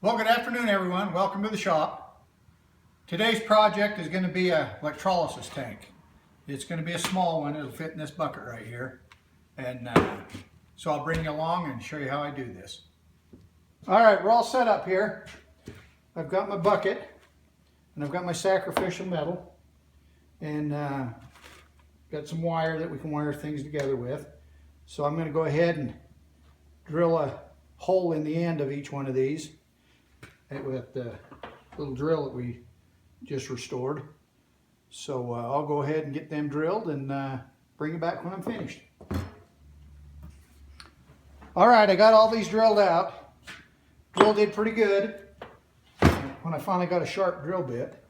Well, good afternoon, everyone. Welcome to the shop. Today's project is going to be a electrolysis tank. It's going to be a small one. It'll fit in this bucket right here. And so I'll bring you along and show you how I do this. All right, we're all set up here. I've got my bucket and I've got my sacrificial metal and got some wire that we can wire things together with. So I'm going to go ahead and drill a hole in the end of each one of these with the little drill that we just restored. So I'll go ahead and get them drilled and bring it back when I'm finished. All right, I got all these drilled out. Drill did pretty good. When I finally got a sharp drill bit,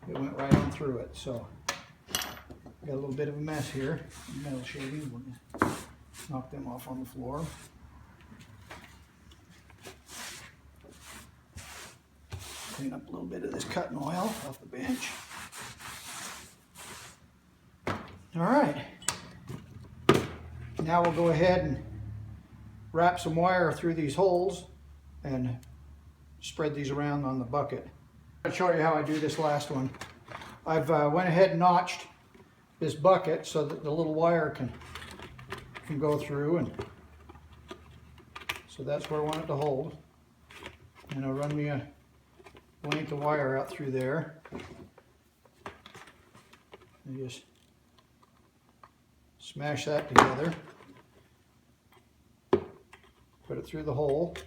it went right on through it. So got a little bit of a mess here. Metal shavings, we're gonna knock them off on the floor. Clean up a little bit of this cutting oil off the bench. All right. Now we'll go ahead and wrap some wire through these holes and spread these around on the bucket. I'll show you how I do this last one. I've went ahead and notched this bucket so that the little wire can go through, and so that's where I want it to hold. And I'll run me a length of wire out through there. And just smash that together. Put it through the hole.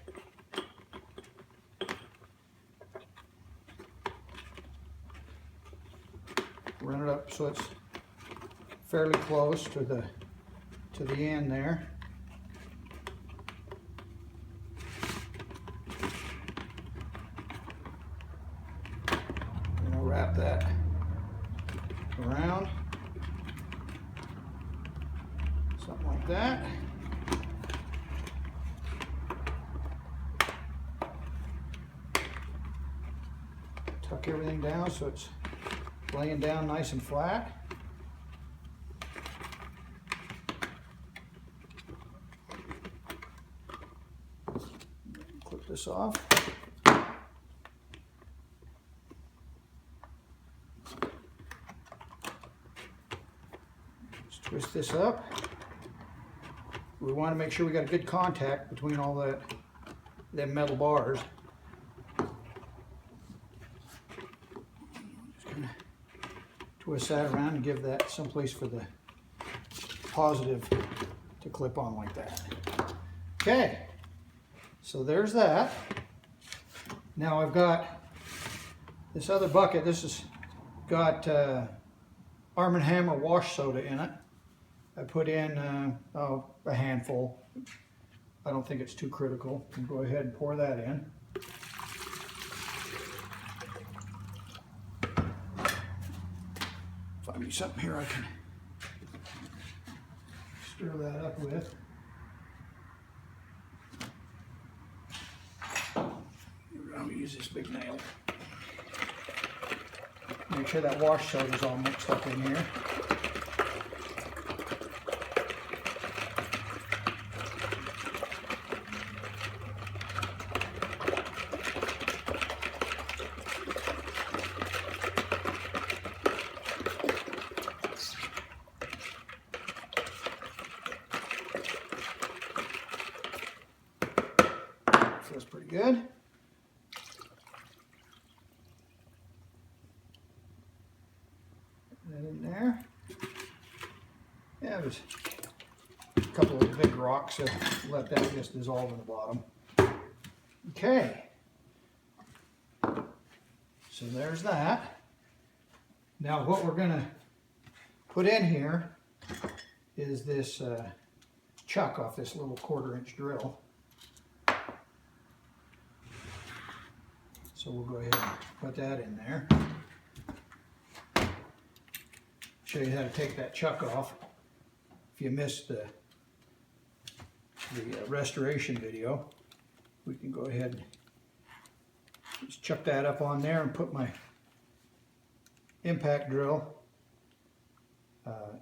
Run it up so it's fairly close to the end there. And I'll wrap that around, something like that. Tuck everything down so it's laying down nice and flat. Clip this off. Just twist this up. We want to make sure we got a good contact between all them metal bars. Twist that around and give that some place for the positive to clip on like that. Okay, so there's that. Now I've got this other bucket. This has got Arm & Hammer wash soda in it. I put in a handful. I don't think it's too critical. You can go ahead and pour that in. Find me something here I can stir that up with. I'm going to use this big nail. Make sure that wash soda is all mixed up in here. Feels pretty good. Put that in there. Yeah, there's a couple of big rocks, so let that just dissolve in the bottom. Okay. So there's that. Now what we're going to put in here is this chuck off this little 1/4-inch drill. So we'll go ahead and put that in there. Show you how to take that chuck off. If you missed the restoration video, we can go ahead and just chuck that up on there and put my impact drill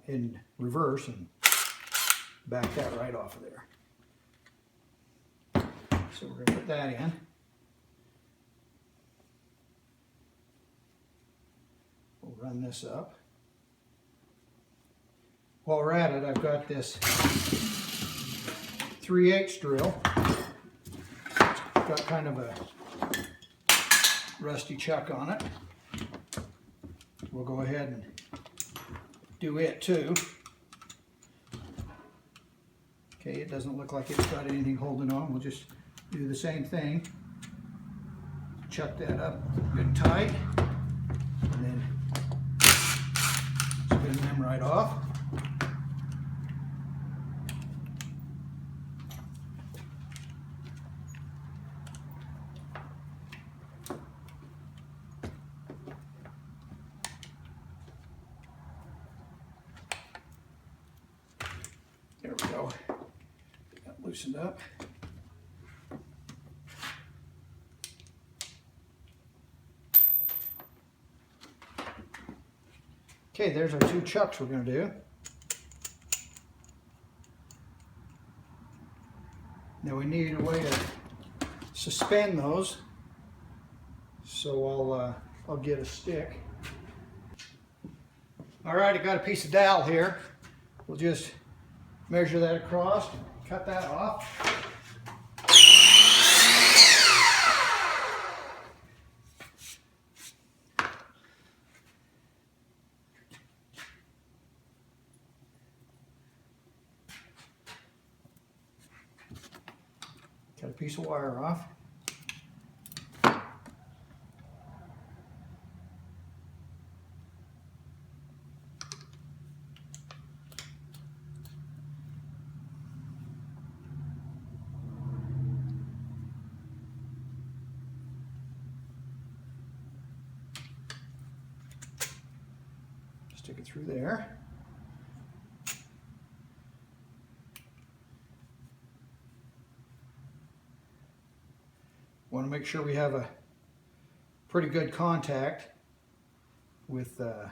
in reverse and back that right off of there. So we're going to put that in. run this up. While we're at it, I've got this 3/8 drill. It's got kind of a rusty chuck on it. We'll go ahead and do it too. Okay, it doesn't look like it's got anything holding on. We'll just do the same thing. Chuck that up good tight, and then spin them right off. There we go. Got loosened up. Okay, there's our 2 chucks we're going to do. Now we need a way to suspend those, so I'll get a stick. All right, I got a piece of dowel here. We'll just measure that across, cut that off. Cut a piece of wire off. Stick it through there. Want to make sure we have a pretty good contact with them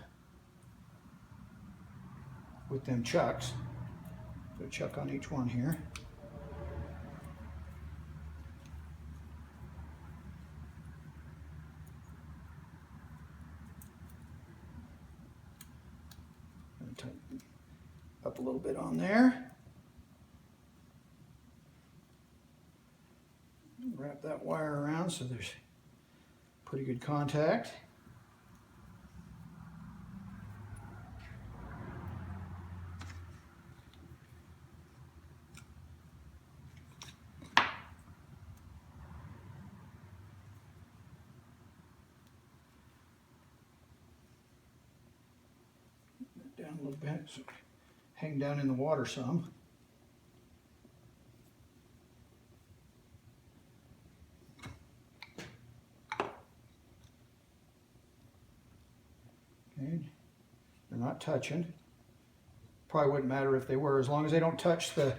chucks. Put a chuck on each one here. And tighten up a little bit on there. Wrap that wire around so there's pretty good contact. Down a little bit, so hang down in the water some. Okay. They're not touching. Probably wouldn't matter if they were, as long as they don't touch the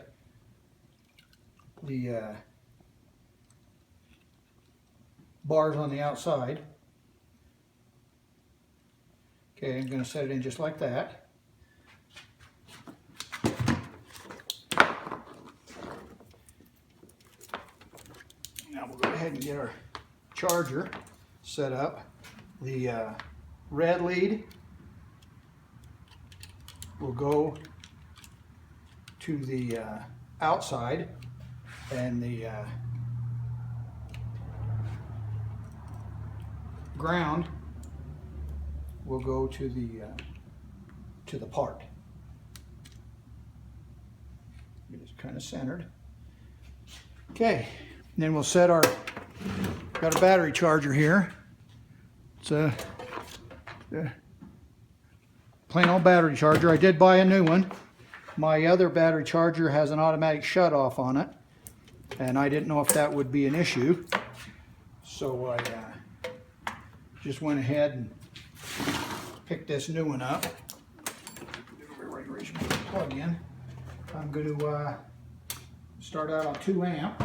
bars on the outside. Okay, I'm going to set it in just like that. Now we'll go ahead and get our charger set up. The red lead will go to the outside, and the ground will go to the part. Get it kind of centered. Okay, and then we'll set our, got a battery charger here. It's a plain old battery charger. I did buy a new one. My other battery charger has an automatic shut off on it, and I didn't know if that would be an issue, so I just went ahead and picked this new one up. Plug in. I'm going to start out on 2 amp.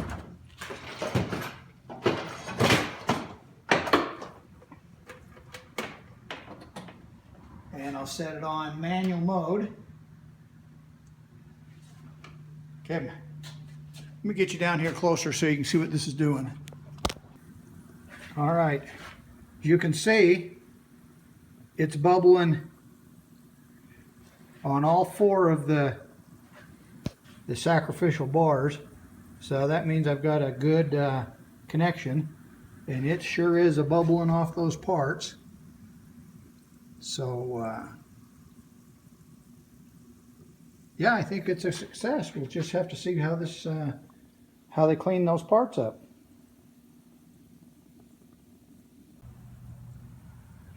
And I'll set it on manual mode. Okay, let me get you down here closer so you can see what this is doing. All right, you can see it's bubbling on all 4 of the sacrificial bars. So that means I've got a good connection, and it sure is a bubbling off those parts. So yeah, I think it's a success. We'll just have to see how this how they clean those parts up.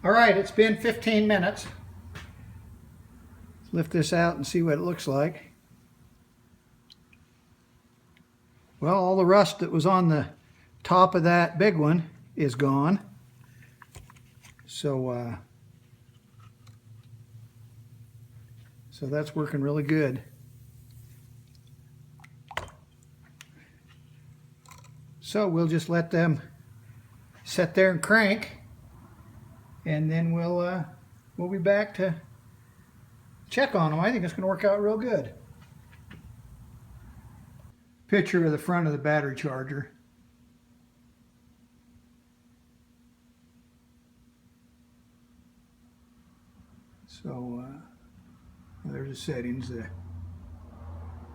All right, it's been 15 minutes. Let's lift this out and see what it looks like. Well, all the rust that was on the top of that big one is gone. So so that's working really good. So we'll just let them sit there and crank, and then we'll be back to check on them. I think it's going to work out real good. Picture of the front of the battery charger. So there's the settings, the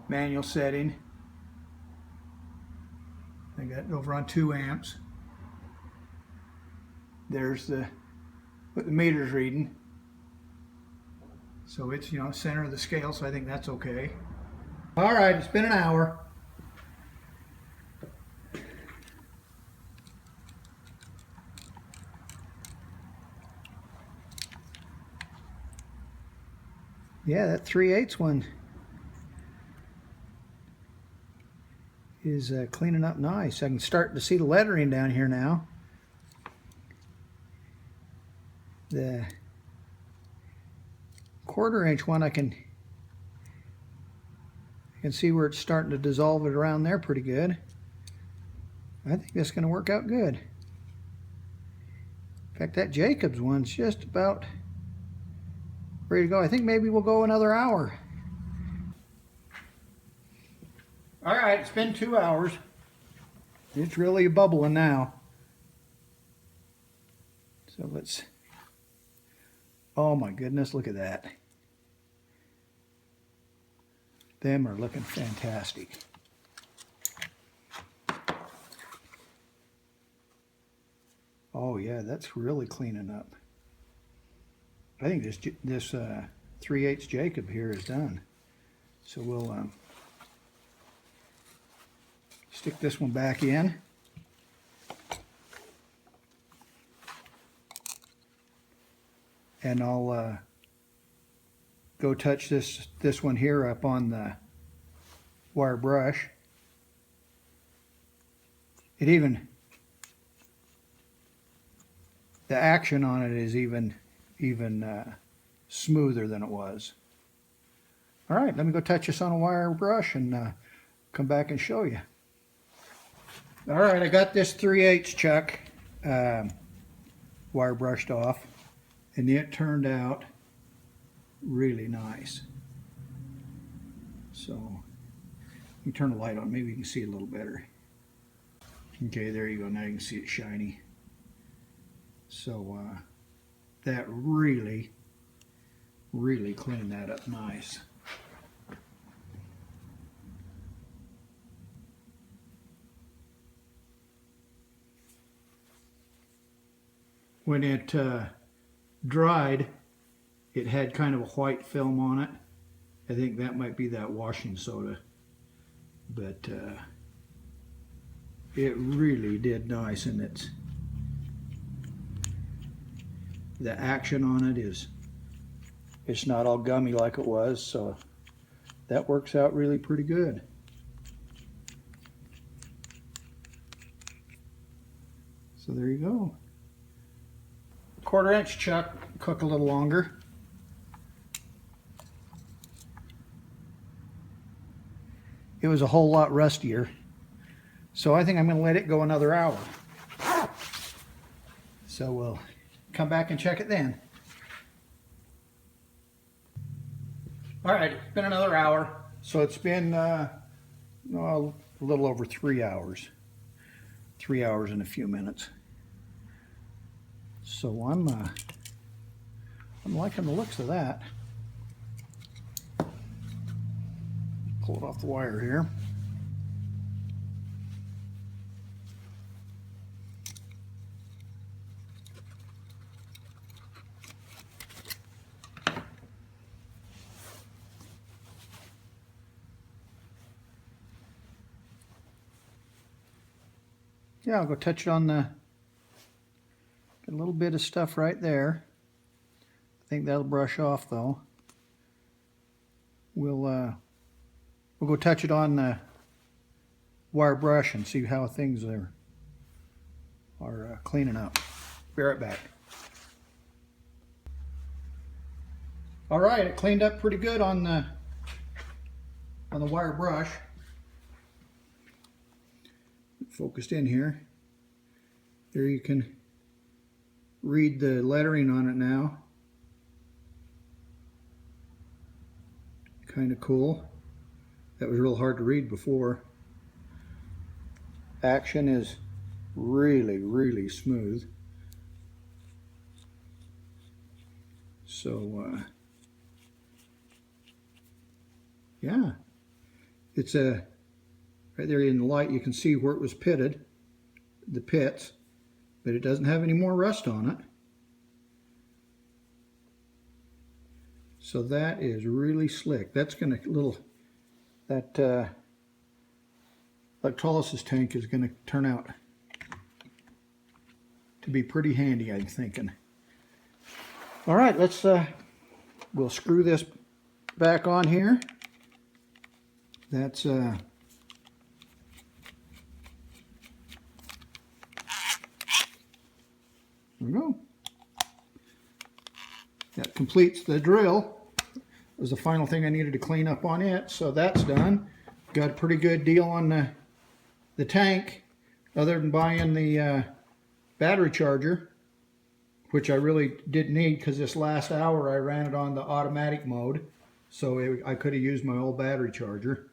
manual setting. I got it over on 2 amps. There's what the meter's reading. So it's, you know, center of the scale, so I think that's okay. All right, it's been an hour. Yeah, that 3/8 one is cleaning up nice. I can start to see the lettering down here now. The 1/4 inch one, I can see where it's starting to dissolve it around there pretty good. I think that's going to work out good. In fact, that Jacobs one's just about ready to go. I think maybe we'll go another hour. All right, it's been 2 hours. It's really bubbling now. So let's, oh my goodness, look at that. Them are looking fantastic. Oh yeah, that's really cleaning up. I think this 3/8 Jacob here is done. So we'll stick this one back in. And I'll go touch this one here up on the wire brush. The action on it is even smoother than it was. All right, let me go touch this on a wire brush and come back and show you. All right, I got this 3/8 chuck wire brushed off, and it turned out really nice. So let me turn the light on, maybe you can see it a little better. Okay, there you go, now you can see it shiny. So that really cleaned that up nice. When it dried, it had kind of a white film on it. I think that might be that washing soda, but it really did nice, and the action on it it's not all gummy like it was, so that works out really pretty good. So there you go. 1/4 inch chuck, cook a little longer. It was a whole lot rustier, so I think I'm going to let it go another hour. So we'll come back and check it then. All right, it's been another hour, so it's been a little over 3 hours. 3 hours and a few minutes. So I'm I'm liking the looks of that. Pull it off the wire here. Yeah, I'll go touch it on the, get a little bit of stuff right there. I think that'll brush off though. We'll go touch it on the wire brush and see how things are cleaning up. Be right back. All right, it cleaned up pretty good on the wire brush. Focused in here. There you can read the lettering on it now. Kind of cool. That was real hard to read before. Action is really, really smooth. So, yeah, it's a right there in the light. You can see where it was pitted, the pits, but it doesn't have any more rust on it. So that is really slick. That's going to that electrolysis tank is going to turn out to be pretty handy, I'm thinking. All right, let's we'll screw this back on here. That's there we go. That completes the drill. It was the final thing I needed to clean up on it, so that's done. Got a pretty good deal on the tank, other than buying the battery charger, which I really didn't need because this last hour I ran it on the automatic mode, so I could have used my old battery charger.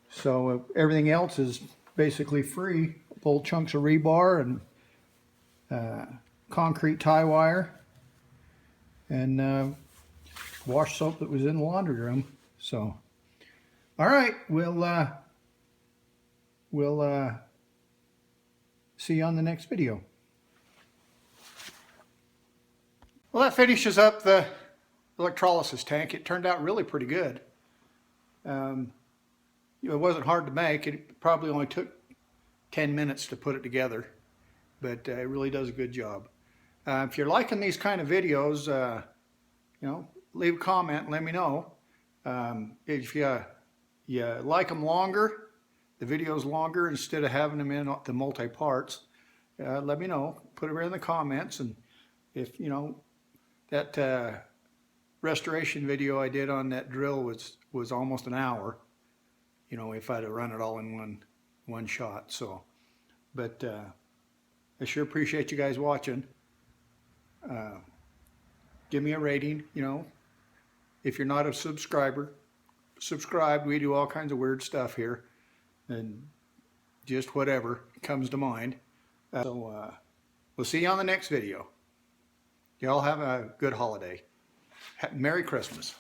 So everything else is basically free. Old chunks of rebar and concrete tie wire and wash soap that was in the laundry room. So, all right, we'll see you on the next video. Well, that finishes up the electrolysis tank. It turned out really pretty good. It wasn't hard to make. It probably only took 10 minutes to put it together, but it really does a good job. If you're liking these kind of videos, you know, leave a comment and let me know. If you like them longer, the videos longer, instead of having them in the multi-parts, let me know. Put it in the comments, and if you know that restoration video I did on that drill was almost an hour. You know, if I'd have run it all in one shot. So, but I sure appreciate you guys watching. Give me a rating. You know, if you're not a subscriber, subscribe. We do all kinds of weird stuff here, and just whatever comes to mind. So we'll see you on the next video. Y'all have a good holiday. Merry Christmas.